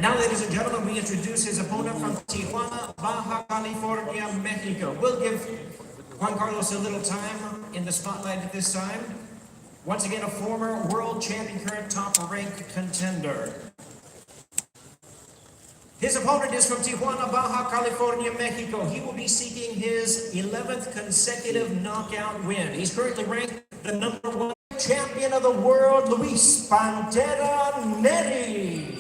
Now, ladies and gentlemen, we introduce his opponent from Tijuana, Baja California, Mexico. We'll give Juan Carlos a little time in the spotlight at this time. Once again, a former world champion, current top-ranked contender. His opponent is from Tijuana, Baja California, Mexico. He will be seeking his 11th consecutive knockout win. He's currently ranked the #1 champion of the world, Luis Pantera Neri.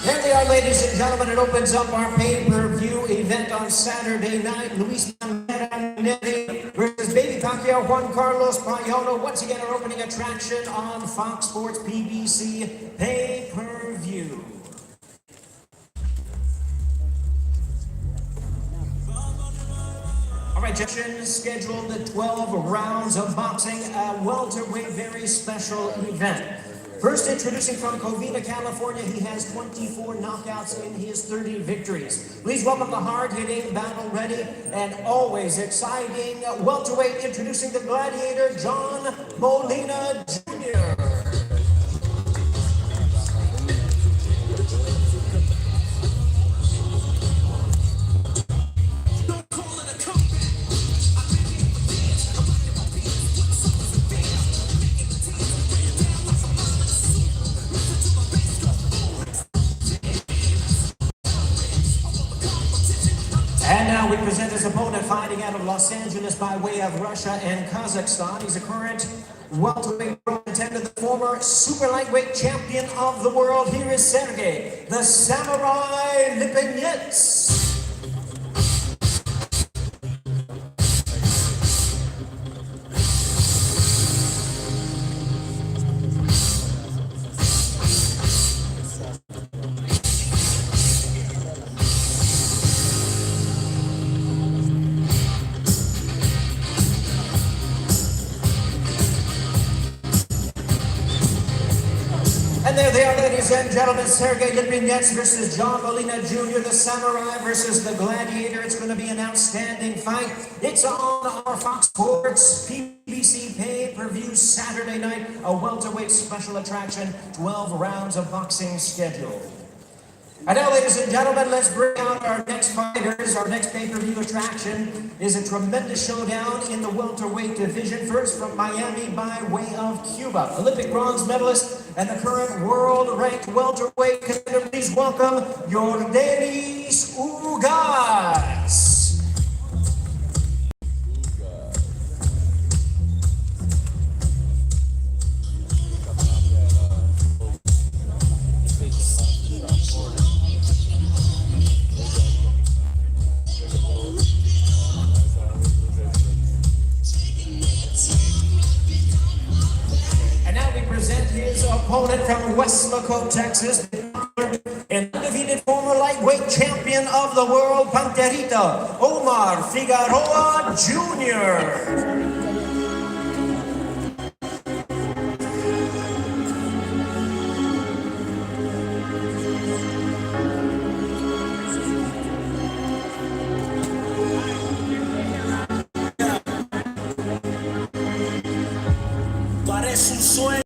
Here we are, ladies and gentlemen. It opens up our pay-per-view event on Saturday night. Luis Pantera Neri versus Baby Pacquiao Juan Carlos Payano. Once again, our opening attraction on Fox Sports PBC pay-per-view. All right, scheduled 12 rounds of boxing, a welterweight very special event. First, introducing from Covina, California, he has 24 knockouts in his 30 victories. Please welcome the hard-hitting, battle-ready, and always exciting welterweight, introducing the gladiator, John Molina Jr. And now we present his opponent, fighting out of Los Angeles by way of Russia and Kazakhstan. He's a current welterweight contender, the former super lightweight champion of the world. Here is Sergey, the Samurai Lipinets. And there they are, ladies and gentlemen, Sergey Lipinets versus John Molina Jr., the Samurai versus the Gladiator. It's going to be an outstanding fight. It's on our Fox Sports PBC pay-per-view Saturday night, a welterweight special attraction, 12 rounds of boxing scheduled. And now, ladies and gentlemen, let's bring out our next fighters. Our next pay-per-view attraction is a tremendous showdown in the welterweight division. First, from Miami by way of Cuba, Olympic bronze medalist and the current world-ranked welterweight contender. Please welcome Yordenis Ugas. His opponent from Westlaco, Texas, an undefeated former lightweight champion of the world, Panterita Omar Figueroa Jr. Parece un sueño.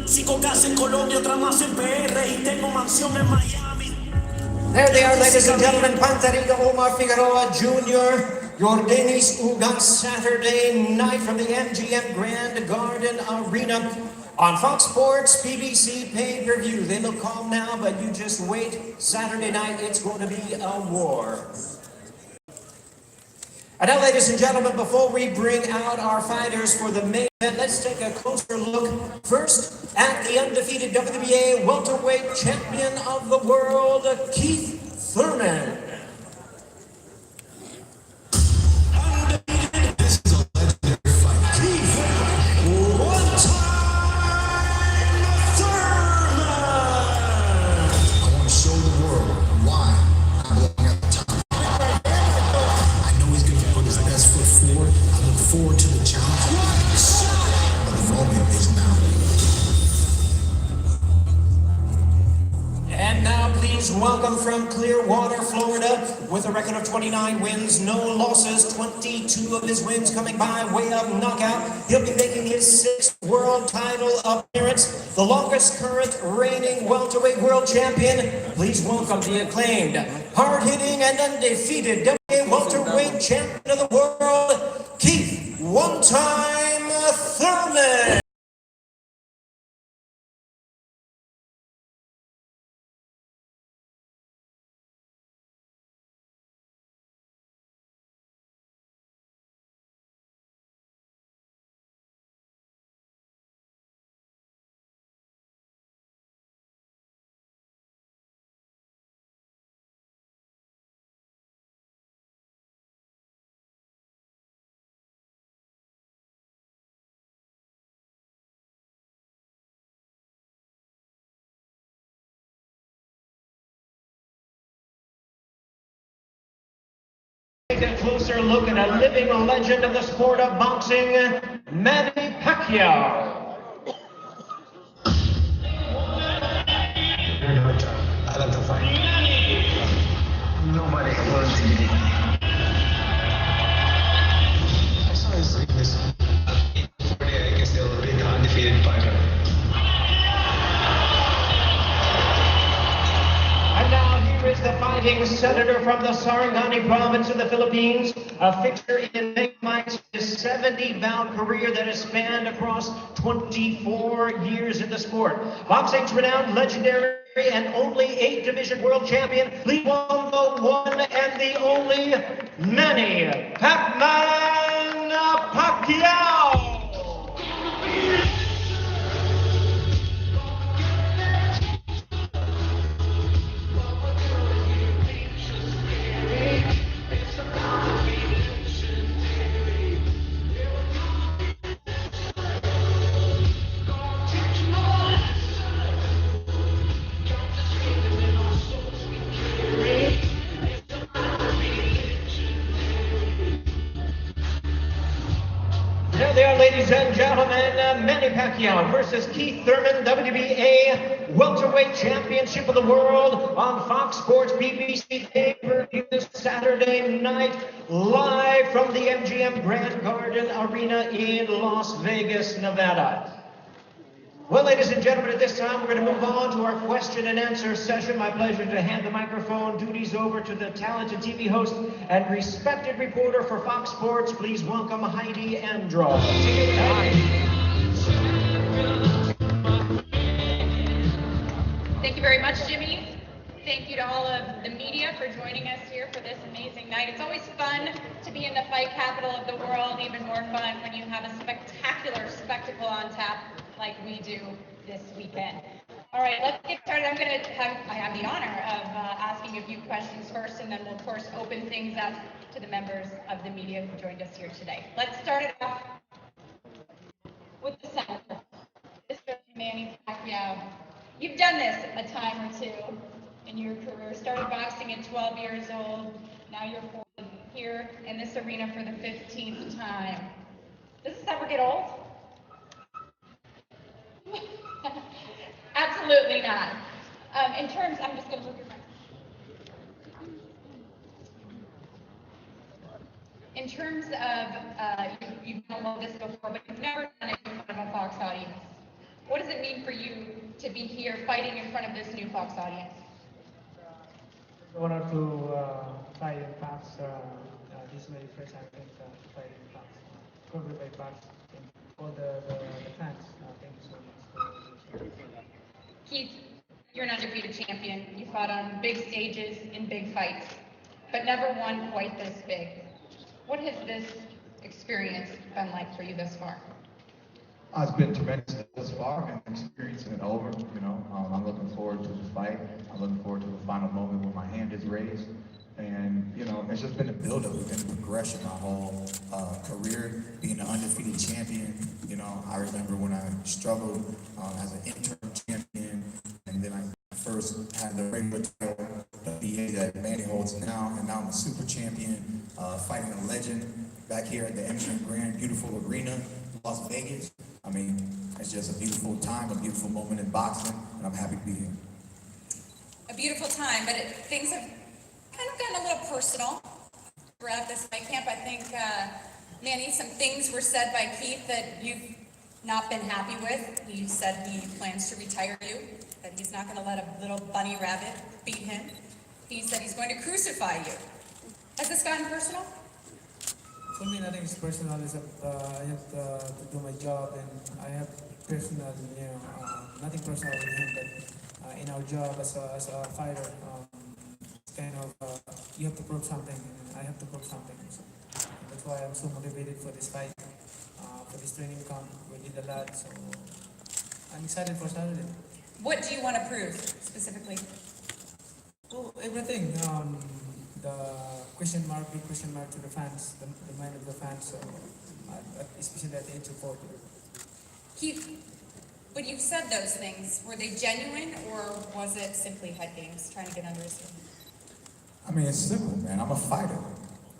Cinco casas en Colombia, otra más en PR y tengo mansión en Miami. There they are, ladies and gentlemen, Panterita Omar Figueroa Jr., Yordenis Ugas, Saturday night from the MGM Grand Garden Arena on Fox Sports PBC pay-per-view. They look calm now, but you just wait. Saturday night, it's going to be a war. And now, ladies and gentlemen, before we bring out our fighters for the main event, let's take a closer look first at the undefeated WBA welterweight champion of the world, Keith Thurman. This is a legendary fight. Keith, one-time Thurman. I want to show the world why I belong at the top. I with a record of 29 wins, no losses, 22 of his wins coming by way of knockout. He'll be making his 6th world title appearance, the longest current reigning welterweight world champion. Please welcome the acclaimed, hard-hitting and undefeated WBA welterweight champion of the world, Keith "One-Time" Thurman. Take a closer look at a living legend of the sport of boxing, Manny Pacquiao. I love to fight. Nobody wants to be. I saw his weakness. I guess they'll be the undefeated fighter. And now here is the fighting senator from the Sarangani province of the Philippines, a fixture in Mike's 70-bout career that has spanned across 24 years in the sport. Boxing's renowned, legendary, and only 8-division world champion, please welcome the one and the only Manny "Pac-Man" Pacquiao. There they are, ladies and gentlemen, Manny Pacquiao versus Keith Thurman, WBA welterweight championship of the world on Fox Sports BBC pay-per-view this Saturday night, live from the MGM Grand Garden Arena in Las Vegas, Nevada. Well, ladies and gentlemen, at this time, we're going to move on to our question and answer session. My pleasure to hand the microphone duties over to the talented TV host and respected reporter for Fox Sports. Please welcome Heidi Andro. Thank you very much, Jimmy. Thank you to all of the media for joining us here for this amazing night. It's always fun to be in the fight capital of the world, even more fun when you have a spectacular spectacle on tap like we do this weekend. All right, let's get started. I have the honor of asking a few questions first, and then we'll, of course, open things up to the members of the media who joined us here today. Let's start it off with the senator, Mr. Manny Pacquiao. You've done this a time or two in your career. Started boxing at 12 years old. Now you're here in this arena for the 15th time. Does this ever get old? Absolutely not. I'm just going to look at my. In terms of, you've done all this before, but you've never done it in front of a Fox audience. What does it mean for you to be here fighting in front of this new Fox audience? Honor to fight in Fox. This is my first time to fight in Fox. Covered by Fox. For the fans, thank you so much. Keith, you're an undefeated champion. You fought on big stages in big fights, but never one quite this big. What has this experience been like for you thus far? It's been tremendous thus far, and experiencing it over. I'm looking forward to the fight. I'm looking forward to the final moment when my hand is raised. And, it's just been a build-up. It's been a progression my whole career, being an undefeated champion. I remember when I struggled as an interim champion, and then I first had the regular title, the BA that Manny holds now, and now I'm a super champion, fighting a legend back here at the MGM Grand, beautiful arena, Las Vegas. It's just a beautiful time, a beautiful moment in boxing, and I'm happy to be here. A beautiful time, but things have kind of gotten a little personal throughout this fight camp. I think, Manny, some things were said by Keith that you've not been happy with. He said he plans to retire you, that he's not going to let a little bunny rabbit beat him. He said he's going to crucify you. Has this gotten personal? For me, nothing is personal. It's I have to do my job, and I have personal, nothing personal with him. But in our job as a fighter, it's kind of you have to prove something, and I have to prove something. So that's why I'm so motivated for this fight, for this training camp. We did a lot, so I'm excited for Saturday. What do you want to prove specifically? Well, everything. The big question mark to the fans, the mind of the fans, so, especially at the age of 40. Keith, when you said those things, were they genuine or was it simply head games, trying to get under his skin? I mean, it's simple, man. I'm a fighter.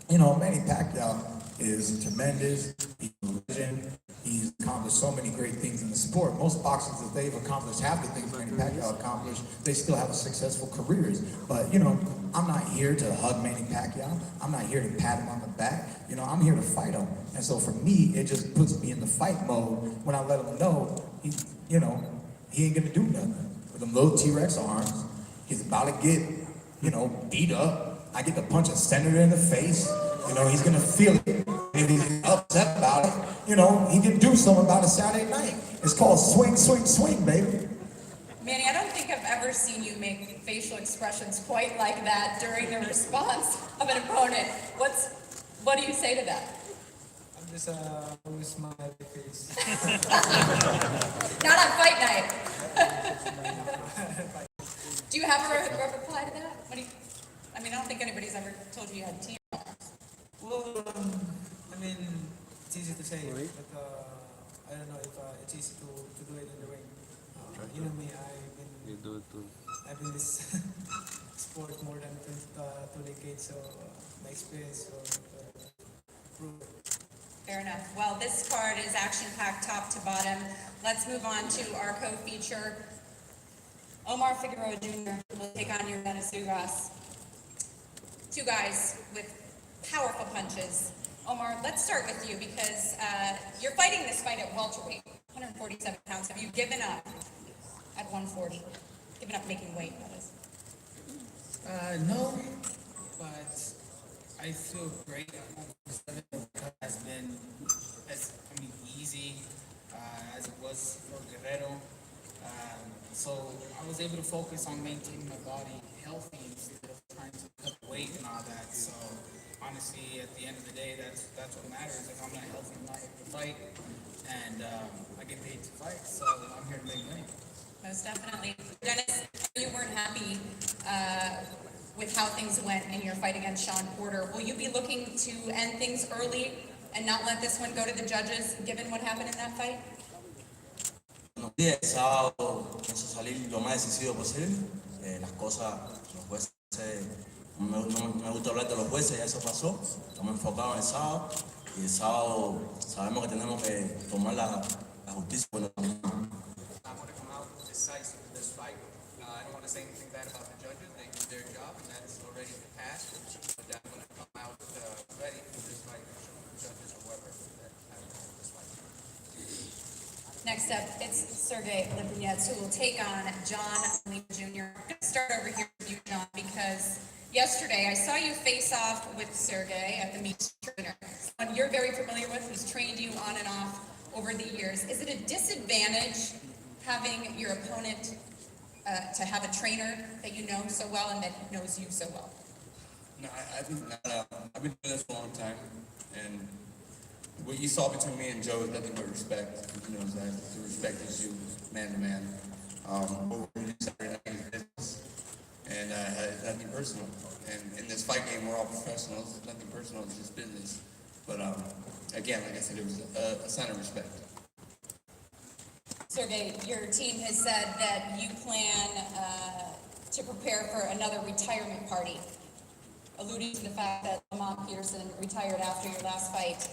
You know, Manny Pacquiao is tremendous. He's a legend. He's accomplished so many great things in the sport. Most boxers, if they've accomplished half the things Manny Pacquiao accomplished, they still have successful careers. But, you know, I'm not here to hug Manny Pacquiao. I'm not here to pat him on the back. You know, I'm here to fight him. And so for me, it just puts me in the fight mode when I let him know, he ain't gonna do nothing. With them little T-Rex arms, he's about to get, beat up. I get to punch a senator in the face. You know, he's gonna feel it. If he's upset about it, he can do something about it Saturday night. It's called swing, swing, swing, baby. Manny, I don't think I've ever seen you make facial expressions quite like that during the response of an opponent. What do you say to that? I'm just always smile at the face. Not on fight night. Do you have a reply to that? I don't think anybody's ever told you you had team. Well, it's easy to say, but I don't know if it's easy to do it in the ring. You know me, I've been in this sport more than 2 decades, so my experience will prove it. Fair enough. Well, this card is action-packed top to bottom. Let's move on to our co-feature. Omar Figueroa Jr. will take on your Venezuelas. Two guys with powerful punches. Omar, let's start with you because you're fighting this fight at welterweight, 147 pounds. Have you given up at 140? Given up making weight, that is. No, but I feel great. It has been easy as it was for Guerrero. So I was able to focus on maintaining my body healthy instead of trying to cut weight and all that. So honestly, at the end of the day, that's what matters. If I'm not healthy, I'm not able to fight, and I get paid to fight. So I'm here to make money. Most definitely. Dennis, you weren't happy with how things went in your fight against Sean Porter. Will you be looking to end things early and not let this one go to the judges, given what happened in that fight? Buenos días, el sábado pienso salir lo más decisivo posible. Las cosas, los jueces, no me gusta hablar de los jueces, ya eso pasó. Estamos enfocados en el sábado y el sábado sabemos que tenemos que tomar la justicia por nuestra mano. I want to come out decisive in this fight. I don't want to say anything bad about the judges. They did their job, and that's already the past. But I'm going to come out ready for this fight and show the judges or whoever that has this fight. Next up, it's Sergey Lipinets, who will take on John Lee Jr. I'm going to start over here with you, John, because yesterday I saw you face off with Sergey at the meet trainer. Someone you're very familiar with, who's trained you on and off over the years. Is it a disadvantage having your opponent to have a trainer that you know so well and that knows you so well? No, I think not. I've been doing this for a long time, and what you saw between me and Joe is nothing but respect. You know, that the respect is you, man to man. What we're doing Saturday night is business, and it's nothing personal. And in this fight game, we're all professionals. It's nothing personal. It's just business. But again, like I said, it was a sign of respect. Sergey, your team has said that you plan to prepare for another retirement party, alluding to the fact that Lamont Peterson retired after your last fight.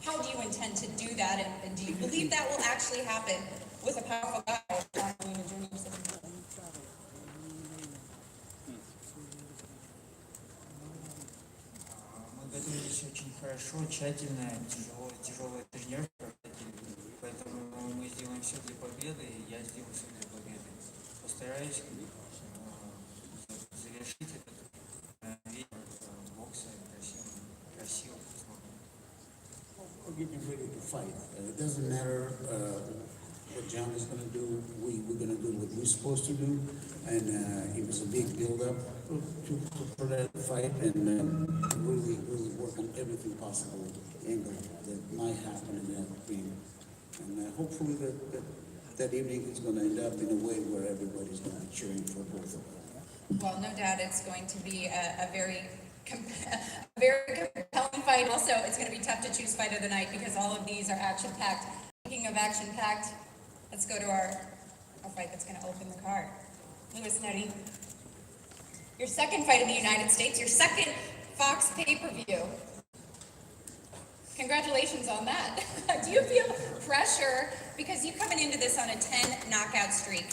How do you intend to do that, and do you believe that will actually happen with a powerful guy like John Molina Jr.? Готовились очень хорошо, тщательно, тяжелая тренировка, поэтому мы сделаем все для победы, и я сделаю все для победы. Постараюсь завершить этот вечер бокса красиво. We're getting ready to fight. It doesn't matter what John is going to do. We're going to do what we're supposed to do. And it was a big build-up for that fight. And really work on everything possible angle that might happen in that ring. And hopefully that evening is going to end up in a way where everybody's going to be cheering for both of them. Well, no doubt it's going to be a very compelling fight. Also, it's going to be tough to choose fight of the night because all of these are action-packed. Speaking of action-packed, let's go to our fight that's going to open the card. Louis Neri, your second fight in the United States, your second Fox pay-per-view. Congratulations on that. Do you feel pressure because you're coming into this on a 10 knockout streak?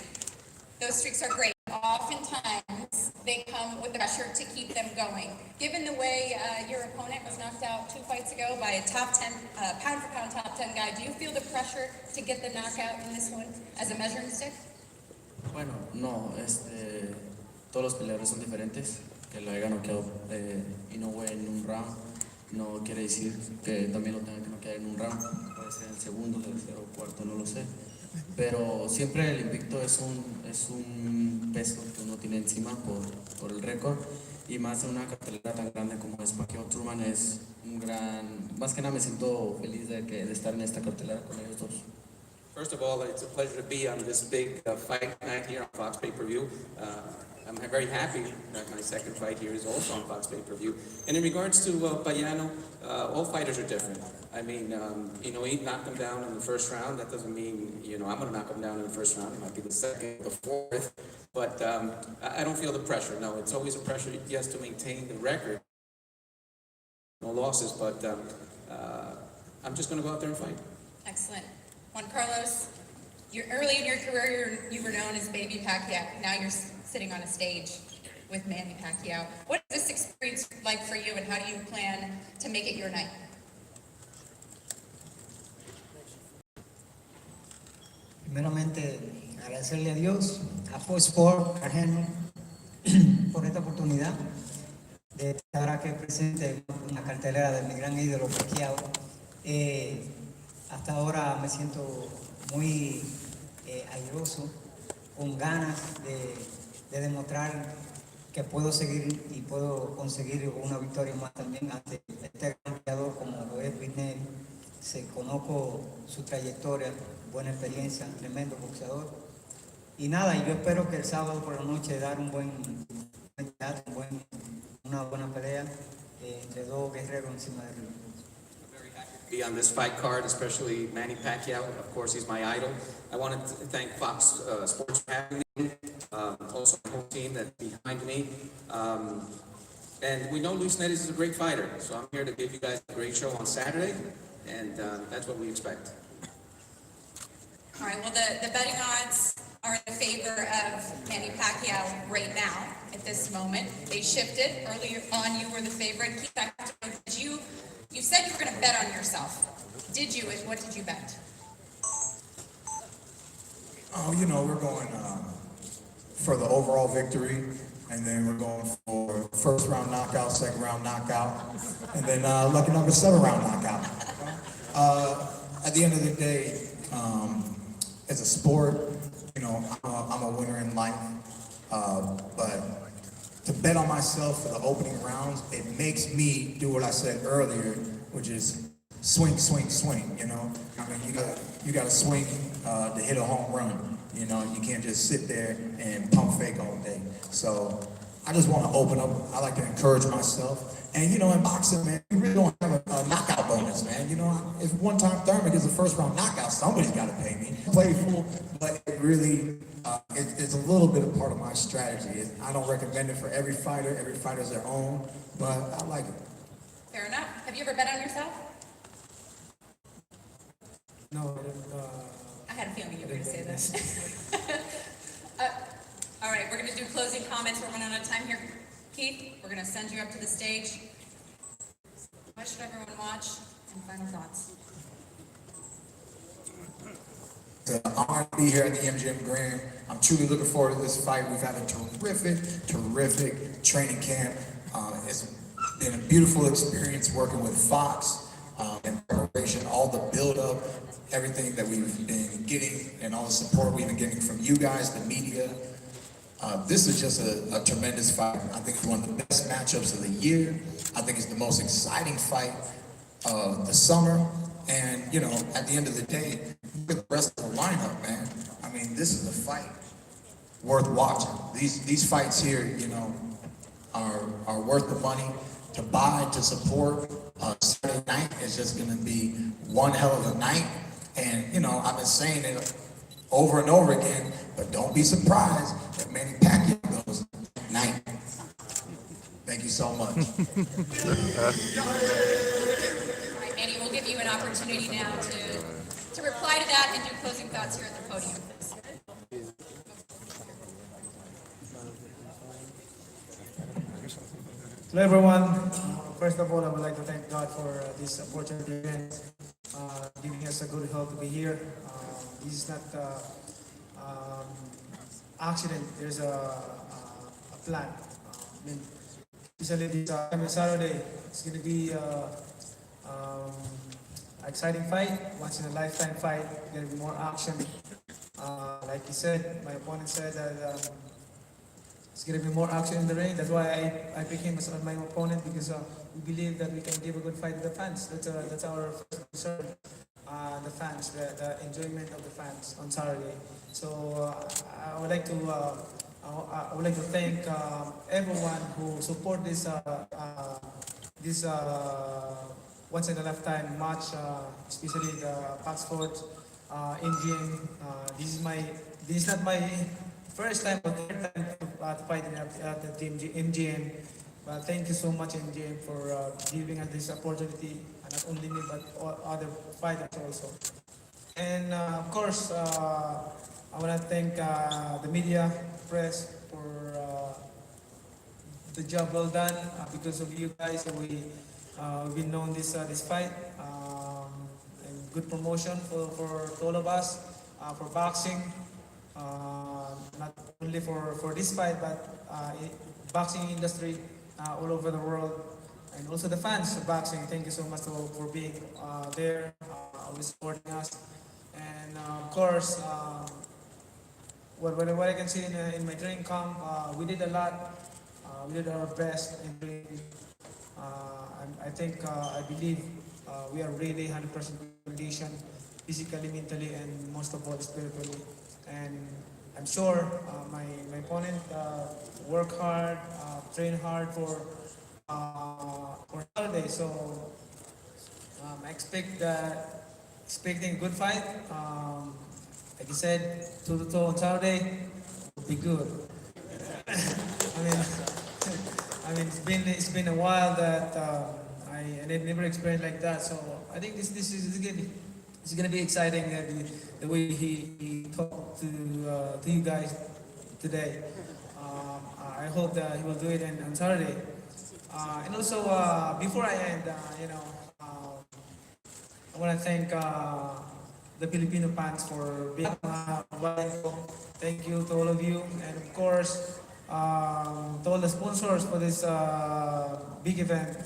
Those streaks are great. Oftentimes, they come with the pressure to keep them going. Given the way your opponent was knocked out 2 fights ago by a top 10, pound-for-pound top 10 guy, do you feel the pressure to get the knockout in this one as a measuring stick? Bueno, no, todos los peleadores son diferentes. Que lo haya noqueado Inoue en un round no quiere decir que también lo tenga que noquear en un round. Puede ser el segundo, tercero, cuarto, no lo sé. Pero siempre el invicto es un peso que uno tiene encima por el récord, y más en una cartelera tan grande como es Pacquaio-Thurman es un gran... Más que nada me siento feliz de estar en esta cartelera con ellos dos. First of all, it's a pleasure to be on this big fight night here on Fox Pay-Per-View. I'm very happy that my second fight here is also on Fox Pay-Per-View. And in regards to Payano, all fighters are different. I mean, he knocked him down in the first round. That doesn't mean, I'm going to knock him down in the first round. It might be the second, the fourth. But I don't feel the pressure. No, it's always a pressure, yes, to maintain the record. No losses, but I'm just going to go out there and fight. Excellent. Juan Carlos, early in your career, you were known as Baby Pacquiao. Now you're sitting on a stage with Manny Pacquiao. What is this experience like for you, and how do you plan to make it your night? Primeramente, agradecerle a Dios, a Fox Sport, Argentina, por esta oportunidad de estar aquí presente en la cartelera de mi gran ídolo Pacquiao. Hasta ahora me siento muy airoso, con ganas de demostrar que puedo seguir y puedo conseguir una victoria más también ante este gran peleador como lo es Whitney. Conozco su trayectoria, buena experiencia, tremendo boxeador. Y nada, yo espero que el sábado por la noche dar una buena pelea entre dos guerreros encima del ring. Be on this fight card, especially Manny Pacquiao. Of course, he's my idol. I want to thank Fox Sports for having me, also the whole team that's behind me. And we know Luis Neres is a great fighter, so I'm here to give you guys a great show on Saturday, and that's what we expect. All right, well, the betting odds are in favor of Manny Pacquiao right now, at this moment. They shifted. Earlier on, you were the favorite. You said you were going to bet on yourself. Did you, and what did you bet? Oh, we're going for the overall victory, and then we're going for first round knockout, second round knockout, and then lucky number 7 round knockout. At the end of the day, as a sport, I'm a winner in life, but to bet on myself for the opening rounds, it makes me do what I said earlier, which is swing, swing, swing, I mean, you got to swing to hit a home run, you can't just sit there and pump fake all day. So I just want to open up. I like to encourage myself. And, in boxing, man, you really don't have a knockout bonus, man. If one-time Thurman gets a first-round knockout, somebody's got to pay me. Playful, but it really, it's a little bit of part of my strategy. I don't recommend it for every fighter. Every fighter's their own, but I like it. Fair enough. Have you ever bet on yourself? No. I had a feeling you were going to say this. All right, we're going to do closing comments. We're running out of time here. Keith, we're going to send you up to the stage. What should everyone watch? And final thoughts. It's an honor to be here at the MGM Grand. I'm truly looking forward to this fight. We've had a terrific training camp. It's been a beautiful experience working with Fox in preparation, all the build-up, everything that we've been getting, and all the support we've been getting from you guys, the media. This is just a tremendous fight. I think it's one of the best matchups of the year. I think it's the most exciting fight of the summer. And, you know, at the end of the day, look at the rest of the lineup, man. I mean, this is a fight worth watching. These fights here, you know, are worth the money to buy, to support. Saturday night is just going to be one hell of a night. And, you know, I've been saying it over and over again, but don't be surprised if Manny Pacquiao goes night. Thank you so much. Manny, we'll give you an opportunity now to reply to that and do closing thoughts here at the podium. Hello everyone. First of all, I would like to thank God for this opportunity and giving us a good health to be here. This is not accident. There's a plan. I mean, especially this coming Saturday, it's going to be exciting fight, once in a lifetime fight. Going to be more action. Like you said, my opponent said that it's going to be more action in the ring. That's why I picked him as my opponent, because we believe that we can give a good fight to the fans. That's our first concern. The fans, the enjoyment of the fans on Saturday. So I would like to thank everyone who support this once in a lifetime match, especially the Pacquaio-Thurman MGM. This is not my first time or third time to fight at the MGM. But thank you so much, MGM, for giving us this opportunity, and not only me but all other fighters also. And of course, I want to thank the media, press, for the job well done. Because of you guys, we've known this fight, and good promotion for all of us, for boxing, not only for this fight, but boxing industry all over the world, and also the fans of boxing. Thank you so much for being there, always supporting us. And of course, what I can see in my training camp, we did a lot. We did our best in training. I believe we are really 100% condition, physically, mentally, and most of all spiritually. And I'm sure my opponent work hard, train hard for Saturday. So I expecting a good fight. Like you said, toe-to-toe on Saturday will be good. I mean, it's been a while that I never experienced like that. So I think this is gonna be exciting. The way he talked to you guys today. I hope that he will do it on Saturday. And also, before I end, I want to thank the Filipino fans for being Thank you to all of you, and of course, to all the sponsors for this big event.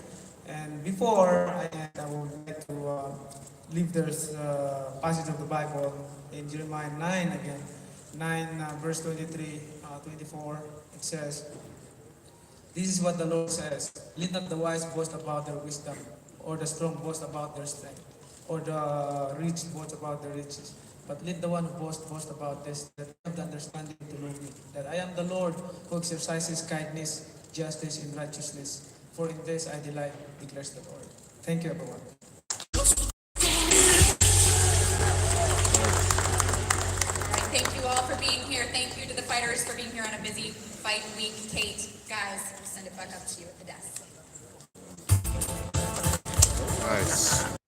And before I end, I would like to leave this passage of the Bible in Jeremiah 9 again. 9 verse 23, 24, it says, "This is what the Lord says, let not the wise boast about their wisdom, or the strong boast about their strength, or the rich boast about their riches. But let the one who boast about this, that have the understanding to know me, that I am the Lord who exercises kindness, justice, and righteousness. For in this I delight, declares the Lord." Thank you, everyone. Thank you all for being here. Thank you to the fighters for being here on a busy fight week. Kate, guys, we'll send it back up to you at the desk. Nice.